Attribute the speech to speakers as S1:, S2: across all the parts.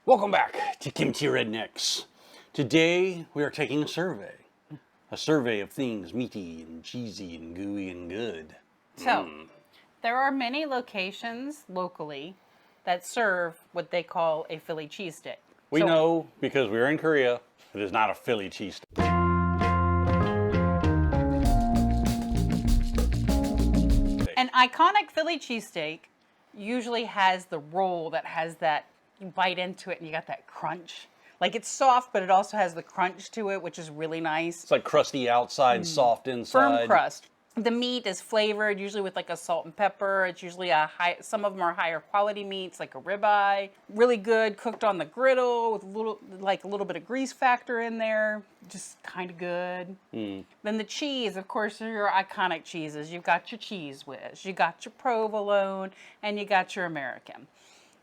S1: Welcome back to Kimchi Rednecks. Today we are taking a survey. A survey of things meaty and cheesy and gooey and good.
S2: So, there are many locations locally that serve what they call a Philly cheesesteak.
S1: We know because we're in Korea, it is not a Philly cheesesteak.
S2: An iconic Philly cheesesteak usually has the roll that has that, you bite into it and you got that crunch. Like it's soft, but it also has the crunch to it, which is really nice.
S1: It's like crusty outside, soft inside.
S2: Firm crust. The meat is flavored, usually with like a salt and pepper. It's usually some of them are higher quality meats, like a ribeye. Really good, cooked on the griddle with a little bit of grease factor in there. Just kind of good. Then the cheese, of course, are your iconic cheeses. You've got your Cheese Whiz, you got your provolone, and you got your American.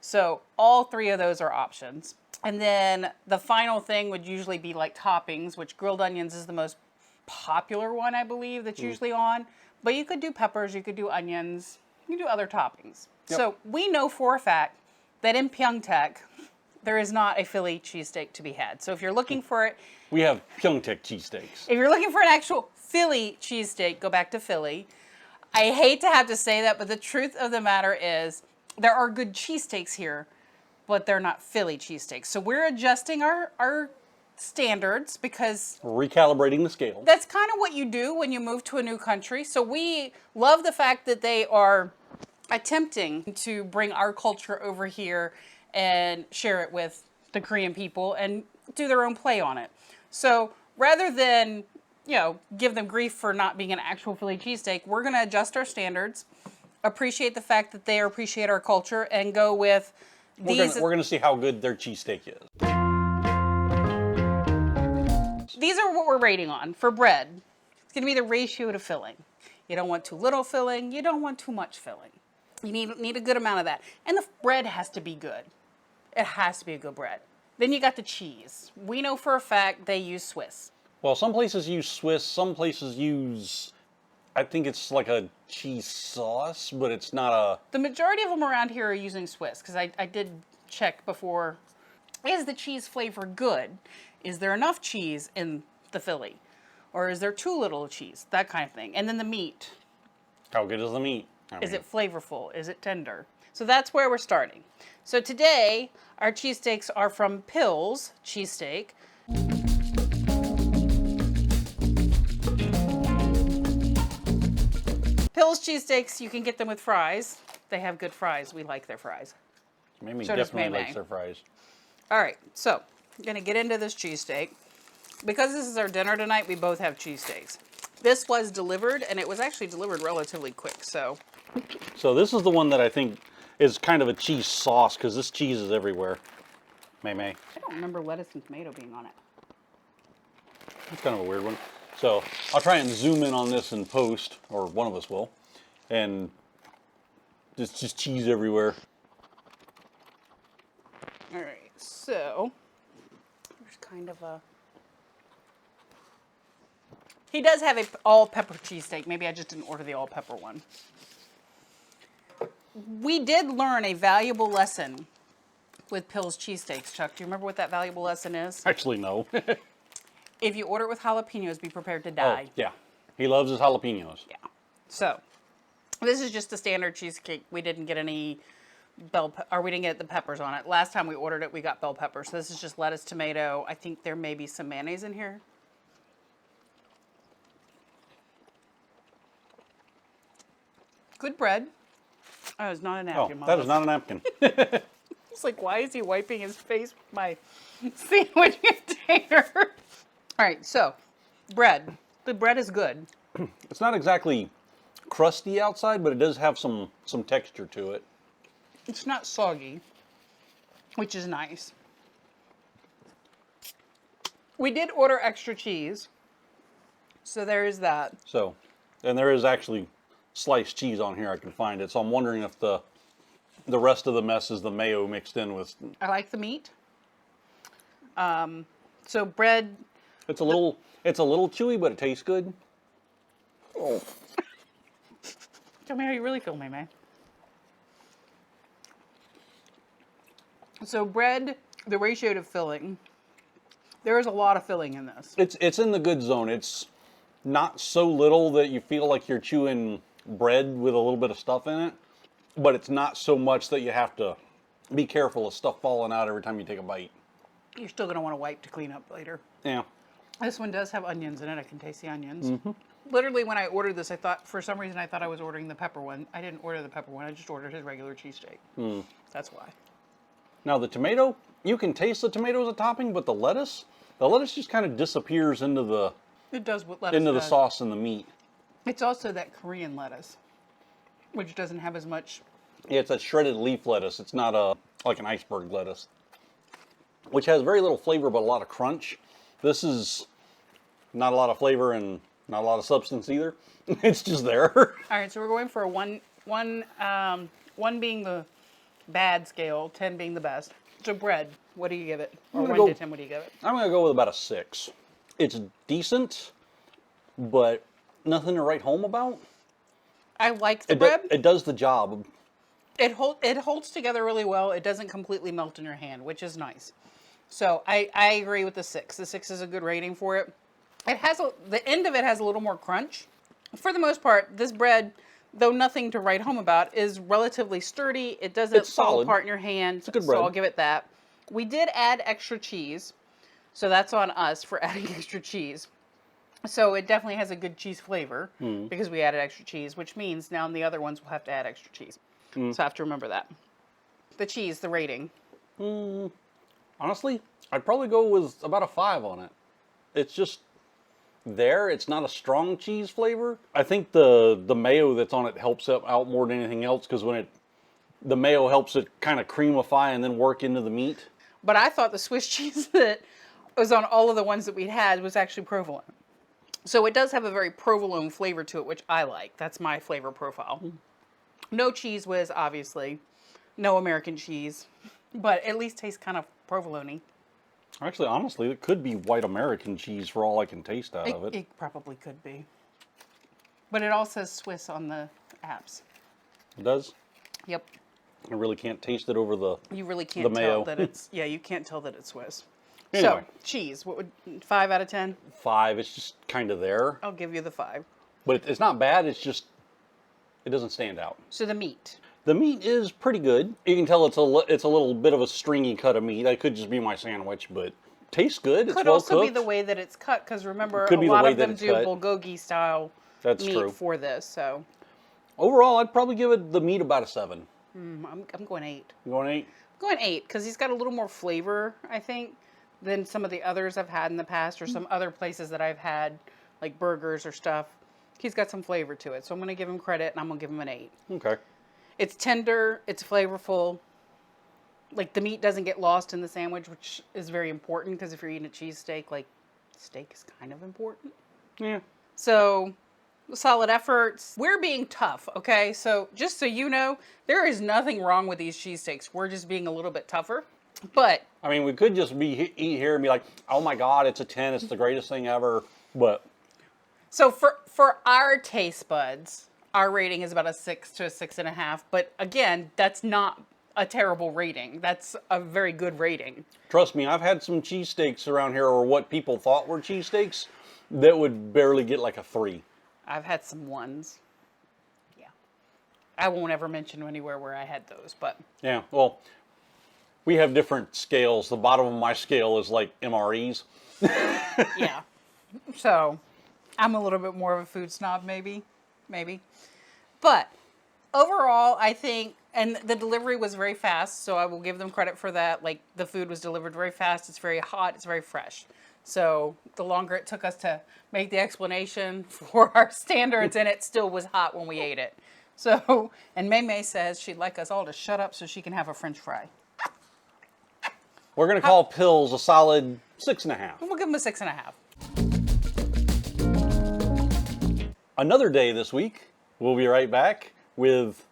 S2: So all three of those are options. And then the final thing would usually be like toppings, which grilled onions is the most popular one, I believe, that's usually on. But you could do peppers, you could do onions, you can do other toppings. Yep. So we know for a fact that in Pyeongtaek, there is not a Philly cheesesteak to be had. So if you're looking for it...
S1: We have Pyeongtaek cheesesteaks.
S2: If you're looking for an actual Philly cheesesteak, go back to Philly. I hate to have to say that, but the truth of the matter is there are good cheesesteaks here, but they're not Philly cheesesteaks. So we're adjusting our standards because
S1: we're recalibrating the scale.
S2: That's kind of what you do when you move to a new country. So we love the fact that they are attempting to bring our culture over here and share it with the Korean people and do their own play on it. So rather than, give them grief for not being an actual Philly cheesesteak, we're going to adjust our standards, appreciate the fact that they appreciate our culture, and go with these.
S1: We're going to see how good their cheesesteak is.
S2: These are what we're rating on. For bread, it's going to be the ratio to filling. You don't want too little filling. You don't want too much filling. You need a good amount of that. And the bread has to be good. It has to be a good bread. Then you got the cheese. We know for a fact they use Swiss.
S1: Well, some places use Swiss. Some places use, I think it's like a cheese sauce, but it's not a...
S2: The majority of them around here are using Swiss because I did check before. Is the cheese flavor good? Is there enough cheese in the Philly? Or is there too little cheese? That kind of thing. And then the meat.
S1: How good is the meat?
S2: Is it flavorful? Is it tender? So that's where we're starting. So today, our cheesesteaks are from Pilseu Cheesesteak. Pilseu cheesesteaks, you can get them with fries. They have good fries. We like their fries.
S1: Mimi definitely likes their fries.
S2: All right, so I'm going to get into this cheesesteak. Because this is our dinner tonight, we both have cheesesteaks. This was delivered, and it was actually delivered relatively quick, so.
S1: So this is the one that I think is kind of a cheese sauce, because this cheese is everywhere. May.
S2: I don't remember lettuce and tomato being on it.
S1: It's kind of a weird one. So I'll try and zoom in on this in post, or one of us will. And there's just cheese everywhere.
S2: All right, so there's kind of a... He does have a all-pepper cheesesteak. Maybe I just didn't order the all-pepper one. We did learn a valuable lesson with Pilseu cheesesteaks, Chuck. Do you remember what that valuable lesson is?
S1: Actually, no.
S2: If you order it with jalapenos, be prepared to die.
S1: Oh, yeah. He loves his jalapenos.
S2: Yeah. So, this is just a standard cheesecake. We didn't get any we didn't get the peppers on it. Last time we ordered it, we got bell peppers. So this is just lettuce, tomato. I think there may be some mayonnaise in here. Good bread. Oh, it's not a napkin.
S1: Oh, that is not a napkin.
S2: It's like, why is he wiping his face with my sandwich container? All right, so bread. The bread is good.
S1: It's not exactly crusty outside, but it does have some texture to it.
S2: It's not soggy, which is nice. We did order extra cheese, so there is that.
S1: So, and there is actually sliced cheese on here. I can find it. So I'm wondering if the rest of the mess is the mayo mixed in with.
S2: I like the meat. So bread.
S1: It's a little chewy, but it tastes good. Oh.
S2: Tell me how you really feel, May. So bread the ratio to filling. There is a lot of filling in this.
S1: It's in the good zone. It's not so little that you feel like you're chewing bread with a little bit of stuff in it, but it's not so much that you have to be careful of stuff falling out every time you take a bite.
S2: You're still going to want to wipe to clean up later.
S1: Yeah.
S2: This one does have onions in it. I can taste the onions. Literally, when I ordered this, I thought, for some reason, I thought I was ordering the pepper one. I didn't order the pepper one. I just ordered his regular cheesesteak. That's why.
S1: Now the tomato, you can taste the tomato as a topping, but the lettuce just kind of disappears into the
S2: It does what lettuce
S1: into the
S2: does.
S1: sauce and the meat.
S2: It's also that Korean lettuce, which doesn't have as much.
S1: Yeah, it's a shredded leaf lettuce. It's not like an iceberg lettuce, which has very little flavor but a lot of crunch. This is not a lot of flavor and not a lot of substance either. It's just there.
S2: All right, so we're going for a one being the bad scale, 10 being the best. So bread, what do you give it? Or
S1: I'm
S2: 1
S1: gonna
S2: to 10, what do you give it?
S1: I'm going to go with about a 6. It's decent, but nothing to write home about.
S2: I like the bread.
S1: It does the job.
S2: It holds together really well. It doesn't completely melt in your hand, which is nice. So I agree with the 6. The 6 is a good rating for it. It has the end of it has a little more crunch. For the most part, this bread, though nothing to write home about, is relatively sturdy. It doesn't fall
S1: solid.
S2: apart in your hand.
S1: It's a good bread.
S2: So I'll give it that. We did add extra cheese, so that's on us for adding extra cheese. So it definitely has a good cheese flavor because we added extra cheese, which means now in the other ones we'll have to add extra cheese. So I have to remember that. The cheese, the rating.
S1: Honestly, I'd probably go with about a 5 on it. It's just there. It's not a strong cheese flavor. I think the mayo that's on it helps it out more than anything else because the mayo helps it kind of creamify and then work into the meat.
S2: But I thought the Swiss cheese that was on all of the ones that we'd had was actually provolone. So it does have a very provolone flavor to it, which I like. That's my flavor profile. No cheese whiz, obviously. No American cheese. But at least tastes kind of provolone-y.
S1: Actually, honestly, it could be white American cheese for all I can taste out of it.
S2: It probably could be. But it all says Swiss on the apps.
S1: It does?
S2: Yep.
S1: I really can't taste it over the
S2: You really can't
S1: the mayo.
S2: tell that it's, yeah, you can't tell that it's Swiss.
S1: Anyway.
S2: So, cheese, what would, 5 out of 10?
S1: 5. It's just kind of there.
S2: I'll give you the 5.
S1: But it's not bad. It's just, it doesn't stand out.
S2: So the meat.
S1: The meat is pretty good. You can tell it's a little bit of a stringy cut of meat. That could just be my sandwich, but tastes good. It's
S2: Could
S1: well
S2: also
S1: cooked.
S2: be the way that it's cut, because remember,
S1: Could
S2: a
S1: be the
S2: lot
S1: way
S2: of
S1: that
S2: them
S1: it's
S2: do
S1: cut.
S2: bulgogi style
S1: That's
S2: meat
S1: true.
S2: for this. So
S1: Overall, I'd probably give it the meat about a 7.
S2: I'm going 8.
S1: You going 8?
S2: I'm going 8 because he's got a little more flavor, I think, than some of the others I've had in the past or some other places that I've had, like burgers or stuff. He's got some flavor to it, so I'm going to give him credit, and I'm going to give him an 8.
S1: Okay.
S2: It's tender, it's flavorful. Like, the meat doesn't get lost in the sandwich, which is very important, because if you're eating a cheesesteak, like, steak is kind of important.
S1: Yeah.
S2: So, solid efforts. We're being tough, okay? So, just so you know, there is nothing wrong with these cheesesteaks. We're just being a little bit tougher. But
S1: I mean, we could just eat here and be like, oh my God, it's a 10. It's the greatest thing ever. But
S2: so for our taste buds, our rating is about a 6 to a 6.5. But again, that's not a terrible rating. That's a very good rating.
S1: trust me, I've had some cheesesteaks around here, or what people thought were cheesesteaks, that would barely get like a 3.
S2: I've had some ones. Yeah. I won't ever mention anywhere where I had those, but
S1: Yeah, well, we have different scales. The bottom of my scale is like MREs.
S2: yeah. So, I'm a little bit more of a food snob, maybe. But overall, I think, and the delivery was very fast, so I will give them credit for that. Like, the food was delivered very fast. It's very hot. It's very fresh. So, the longer it took us to make the explanation for our standards, and it still was hot when we ate it. So, and May says she'd like us all to shut up so she can have a French fry.
S1: We're going to call Pills a solid 6.5.
S2: We'll give them a 6.5.
S1: Another day this week, we'll be right back with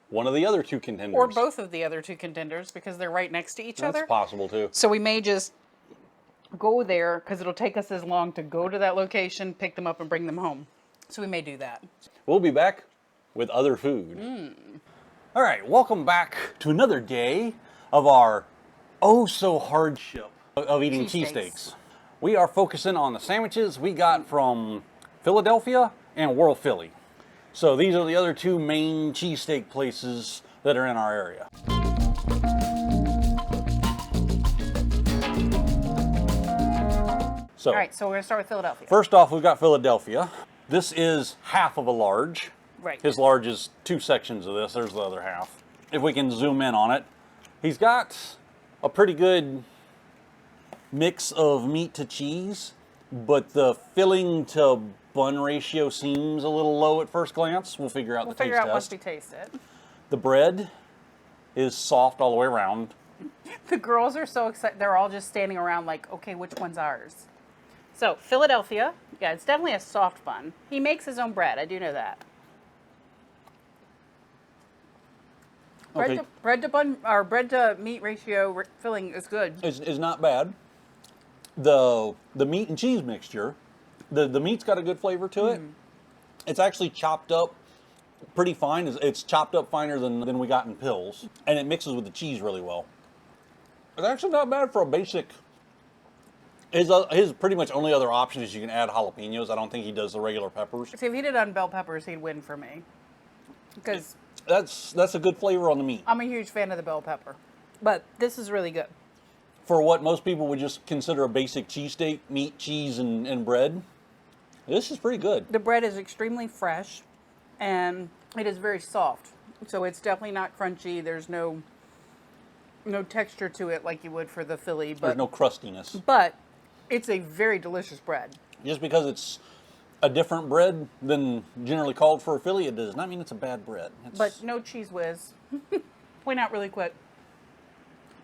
S1: one of the other 2 contenders.
S2: Or both of the other 2 contenders, because they're right next to each other.
S1: That's possible, too.
S2: So we may just go there, because it'll take us as long to go to that location, pick them up, and bring them home. So we may do that.
S1: We'll be back with other food. All right, welcome back to another day of our oh so hardship of eating
S2: Cheesesteaks.
S1: cheesesteaks. We are focusing on the sandwiches we got from Philadelphia and World Philly. So these are the other two main cheesesteak places that are in our area. So,
S2: All right, so we're gonna start with Philadelphia.
S1: first off, we've got Philadelphia. This is half of a large.
S2: Right.
S1: His large is 2 sections of this. There's the other half. If we can zoom in on it, he's got a pretty good mix of meat to cheese, but the filling to bun ratio seems a little low at first glance. We'll figure out
S2: We'll
S1: the
S2: figure
S1: taste
S2: out once
S1: test.
S2: we taste it.
S1: The bread is soft all the way around.
S2: The girls are so excited. They're all just standing around like, okay, which one's ours? So, Philadelphia. Yeah, it's definitely a soft bun. He makes his own bread. I do know that.
S1: Okay.
S2: Bread to bun or bread to meat ratio filling is good.
S1: Is not bad. The meat and cheese mixture, the meat's got a good flavor to it. It's actually chopped up pretty fine. It's chopped up finer than we got in Pills, and it mixes with the cheese really well. It's actually not bad for a basic. His pretty much only other option is you can add jalapenos. I don't think he does the regular peppers.
S2: See, if he did on bell peppers, he'd win for me. Because
S1: That's a good flavor on the meat.
S2: I'm a huge fan of the bell pepper. But this is really good.
S1: For what most people would just consider a basic cheesesteak, meat, cheese, and bread, this is pretty good.
S2: The bread is extremely fresh and it is very soft. So it's definitely not crunchy. There's no texture to it like you would for the Philly.
S1: There's no crustiness.
S2: But it's a very delicious bread.
S1: Just because it's a different bread than generally called for a Philly, it does not mean it's a bad bread.
S2: But no cheese whiz. Point out really quick.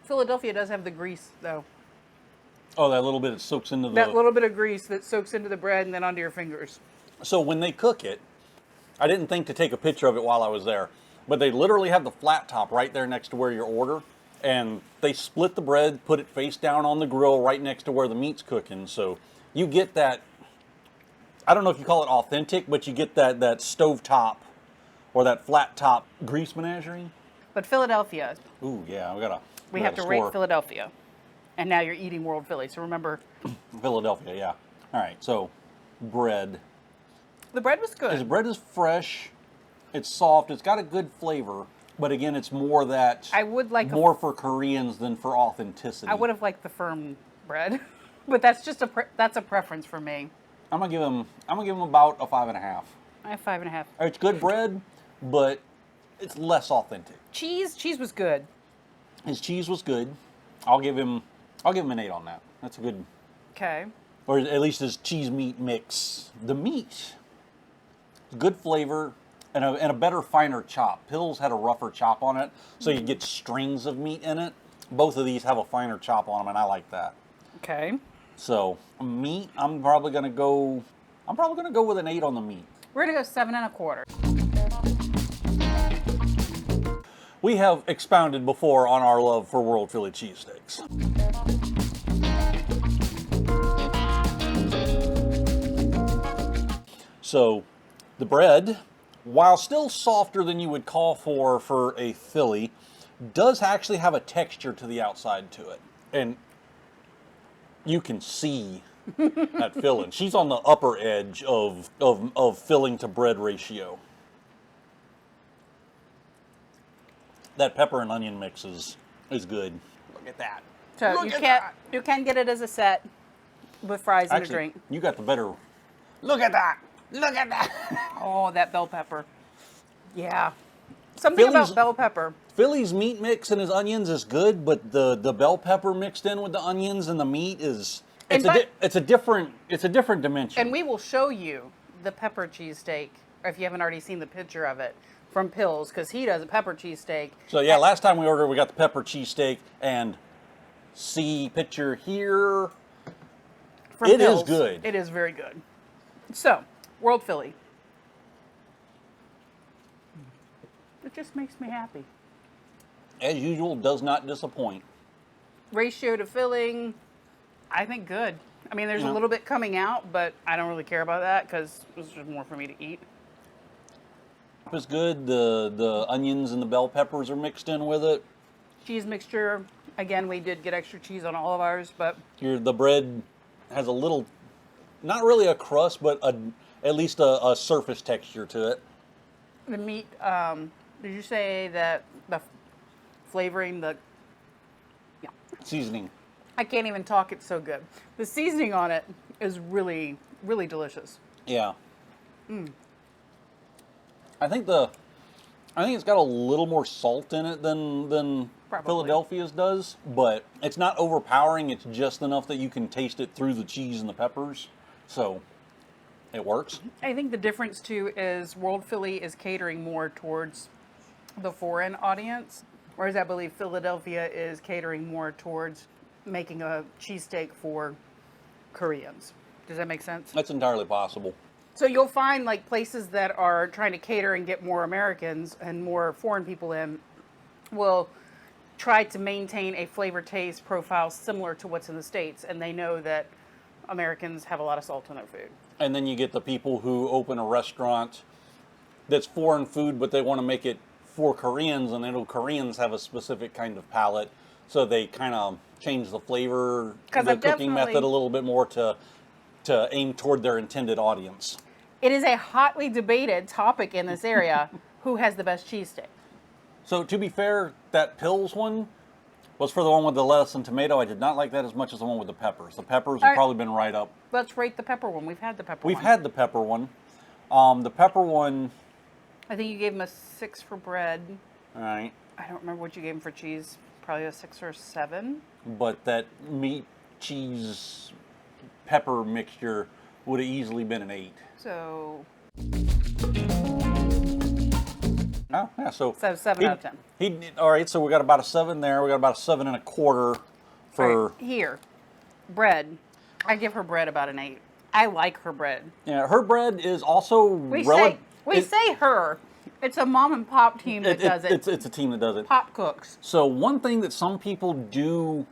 S2: Philadelphia does have the grease, though.
S1: Oh, that little bit that soaks into the...
S2: That little bit of grease that soaks into the bread and then onto your fingers.
S1: So when they cook it, I didn't think to take a picture of it while I was there, but they literally have the flat top right there next to where you order, and they split the bread, put it face down on the grill right next to where the meat's cooking, so you get that, I don't know if you call it authentic, but you get that stove top or that flat top grease menagerie.
S2: But Philadelphia,
S1: Ooh, yeah,
S2: we have to rate Philadelphia. And now you're eating World Philly, so remember.
S1: Philadelphia, yeah. All right, so bread.
S2: The bread was good.
S1: His bread is fresh, it's soft, it's got a good flavor, but again, it's more that
S2: I would like
S1: more for Koreans than for authenticity.
S2: I would have liked the firm bread, but that's just that's a preference for me.
S1: I'm gonna give him about a 5.5.
S2: I have 5.5.
S1: It's good bread, but it's less authentic.
S2: Cheese was good.
S1: His cheese was good. I'll give him an 8 on that. That's a good,
S2: Okay.
S1: or at least his cheese meat mix. The meat, good flavor, and a better, finer chop. Pills had a rougher chop on it, so you get strings of meat in it. Both of these have a finer chop on them, and I like that.
S2: Okay.
S1: So meat, I'm probably gonna go with an 8 on the meat.
S2: We're gonna go 7.25.
S1: We have expounded before on our love for World Philly cheesesteaks. So the bread, while still softer than you would call for a Philly, does actually have a texture to the outside to it. And you can see that filling. She's on the upper edge of filling to bread ratio. That pepper and onion mix is good. Look at that.
S2: So
S1: Look
S2: you
S1: at
S2: can't
S1: that.
S2: you can get it as a set with fries and
S1: Actually,
S2: a drink.
S1: you got the better. Look at that. Look at that.
S2: Oh, that bell pepper. Yeah. Something
S1: Philly's-
S2: about bell pepper.
S1: Philly's meat mix and his onions is good, but the bell pepper mixed in with the onions and the meat is it's a different dimension.
S2: And we will show you the pepper cheesesteak, or if you haven't already seen the picture of it, from Pills, because he does a pepper cheesesteak.
S1: So yeah, last time we ordered, we got the pepper cheesesteak, and see picture here.
S2: From
S1: It is
S2: Pills.
S1: good.
S2: It is very good. So, World Philly. It just makes me happy.
S1: As usual, does not disappoint.
S2: Ratio to filling, I think good. I mean, there's
S1: Yeah.
S2: a little bit coming out, but I don't really care about that because it's just more for me to eat.
S1: It's good. The onions and the bell peppers are mixed in with it.
S2: Cheese mixture Again, we did get extra cheese on all of ours, but
S1: The bread has a little, not really a crust, but at least a surface texture to it.
S2: the meat, did you say that the flavoring, yeah,
S1: Seasoning.
S2: I can't even talk, it's so good. The seasoning on it is really, really delicious.
S1: Yeah. I think it's got a little more salt in it than
S2: Probably.
S1: Philadelphia's does, but it's not overpowering. It's just enough that you can taste it through the cheese and the peppers. So it works.
S2: I think the difference too is World Philly is catering more towards the foreign audience, whereas I believe Philadelphia is catering more towards making a cheesesteak for Koreans. Does that make sense?
S1: That's entirely possible.
S2: So you'll find like places that are trying to cater and get more Americans and more foreign people in will try to maintain a flavor taste profile similar to what's in the States, and they know that Americans have a lot of salt in their food.
S1: And then you get the people who open a restaurant that's foreign food, but they want to make it for Koreans, and they know Koreans have a specific kind of palate, so they kind of change the flavor, the cooking method a little bit more to aim toward their intended audience.
S2: It is a hotly debated topic in this area, who has the best cheesesteak.
S1: So to be fair, that Pills one was for the one with the lettuce and tomato. I did not like that as much as the one with the peppers. The peppers have probably been right up.
S2: Let's rate the pepper one. We've had the pepper one.
S1: We've had the pepper one. The pepper one,
S2: I think you gave him a 6 for bread.
S1: all right,
S2: I don't remember what you gave him for cheese. Probably a 6 or 7.
S1: but that meat, cheese, pepper mixture would have easily been an 8.
S2: So
S1: Oh, yeah, so
S2: 7 out of 10.
S1: All right, so we got about a 7 there. We got about a 7.25 for...
S2: All right, here, bread. I give her bread about an 8. I like her bread.
S1: Yeah, her bread is also...
S2: We say her. It's a mom and pop team that does it.
S1: It's a team that does it.
S2: Pop cooks.
S1: So one thing that some people do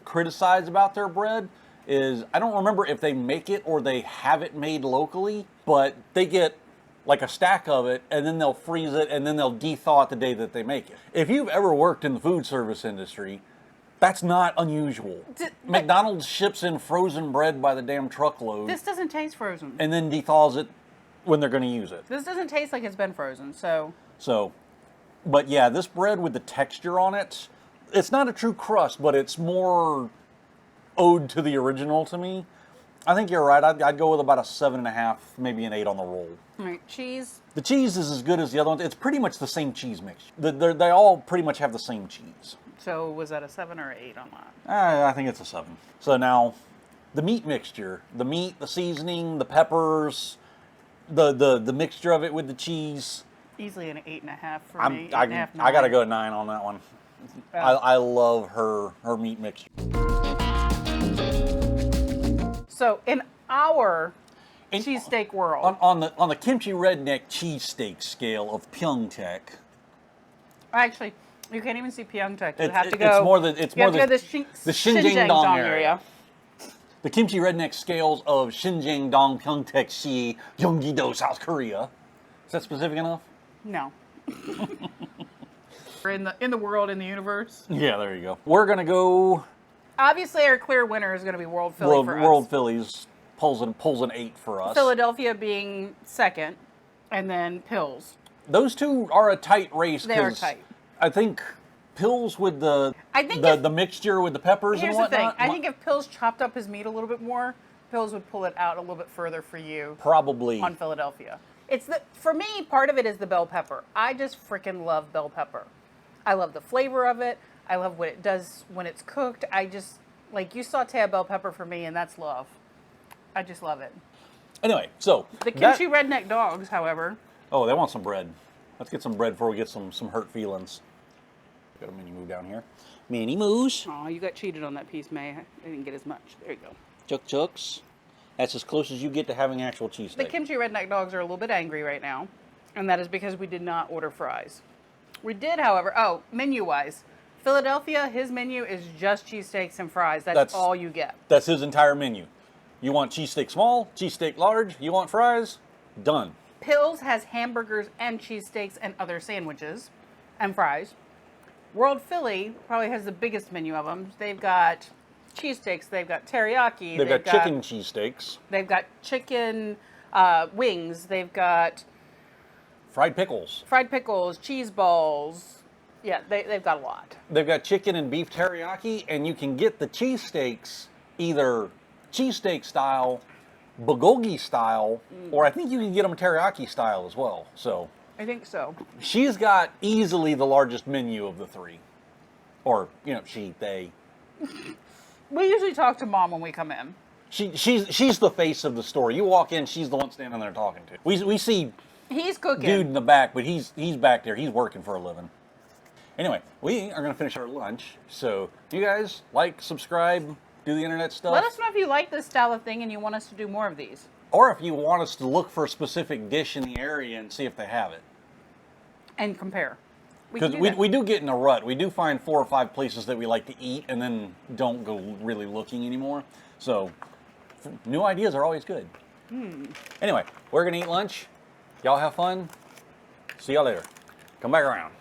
S1: criticize about their bread is, I don't remember if they make it or they have it made locally, but they get like a stack of it, and then they'll freeze it, and then they'll de-thaw it the day that they make it. If you've ever worked in the food service industry, that's not unusual. McDonald's ships in frozen bread by the damn truckload.
S2: This doesn't taste frozen.
S1: And then de-thaws it when they're going to use it.
S2: This doesn't taste like it's been frozen, so...
S1: But yeah, this bread with the texture on it, it's not a true crust, but it's more ode to the original to me. I think you're right. I'd go with about a 7.5, maybe an 8 on the roll.
S2: All right, cheese.
S1: The cheese is as good as the other ones. It's pretty much the same cheese mix. They all pretty much have the same cheese.
S2: So was that a 7 or 8 on that?
S1: I think it's a 7. So now, the meat mixture, the meat, the seasoning, the peppers, the mixture of it with the cheese.
S2: Easily an 8.5 for me.
S1: I gotta go 9 on that one. I love her meat mixture.
S2: So in our cheesesteak world,
S1: on the kimchi redneck cheesesteak scale of Pyeongtaek,
S2: actually, you can't even see Pyeongtaek. You
S1: It's-
S2: have to
S1: it's
S2: go.
S1: more the- it's
S2: you
S1: more
S2: have to
S1: the-
S2: go to
S1: the Sinjang
S2: Dong
S1: area. The kimchi redneck scales of Sinjang Dong Pyeongtaek-si, Gyeonggi-do, South Korea. Is that specific enough?
S2: No. We're in the world, in the universe.
S1: Yeah, there you go. We're gonna go
S2: Obviously, our clear winner is going to be World Philly for us.
S1: World Phillies pulls an 8 for us.
S2: Philadelphia being second, and then Pills.
S1: Those two are a tight race.
S2: They are
S1: 'cause
S2: tight.
S1: I think Pills with the mixture with the peppers
S2: Here's
S1: and
S2: the thing.
S1: whatnot.
S2: I think if Pills chopped up his meat a little bit more, Pills would pull it out a little bit further for you.
S1: Probably.
S2: On Philadelphia. For me, part of it is the bell pepper. I just freaking love bell pepper. I love the flavor of it. I love what it does when it's cooked. You saute a bell pepper for me, and that's love. I just love it.
S1: Anyway, so
S2: The kimchi redneck dogs, however.
S1: Oh, they want some bread. Let's get some bread before we get some hurt feelings. Got a mini moo down here. Mini moos.
S2: Oh, you got cheated on that piece, May. I didn't get as much. There you go.
S1: Chuk chucks. That's as close as you get to having actual cheesesteak.
S2: The kimchi redneck dogs are a little bit angry right now, and that is because we did not order fries. We did, however, menu-wise, Philadelphia, his menu is just cheesesteaks and fries. That's all you get.
S1: That's his entire menu. You want cheesesteak small, cheesesteak large, you want fries? Done.
S2: Pills has hamburgers and cheesesteaks and other sandwiches and fries. World Philly probably has the biggest menu of them. They've got cheesesteaks, they've got teriyaki,
S1: They've got chicken cheesesteaks,
S2: they've got chicken wings, they've got
S1: fried pickles,
S2: cheese balls. Yeah, they've got a lot.
S1: They've got chicken and beef teriyaki, and you can get the cheesesteaks either cheesesteak style, bulgogi style, or I think you can get them teriyaki style as well. So
S2: I think so.
S1: she's got easily the largest menu of the three. Or, they.
S2: We usually talk to Mom when we come in.
S1: She's the face of the store. You walk in, she's the one standing there talking to. We see
S2: He's cooking.
S1: dude in the back, but he's back there. He's working for a living. Anyway, we are going to finish our lunch. So you guys like, subscribe, do the internet stuff.
S2: Let us know if you like this style of thing and you want us to do more of these.
S1: Or if you want us to look for a specific dish in the area and see if they have it.
S2: And compare.
S1: Because we do get in a rut. We do find 4 or 5 places that we like to eat and then don't go really looking anymore. So new ideas are always good. Anyway, we're going to eat lunch. Y'all have fun. See y'all later. Come back around.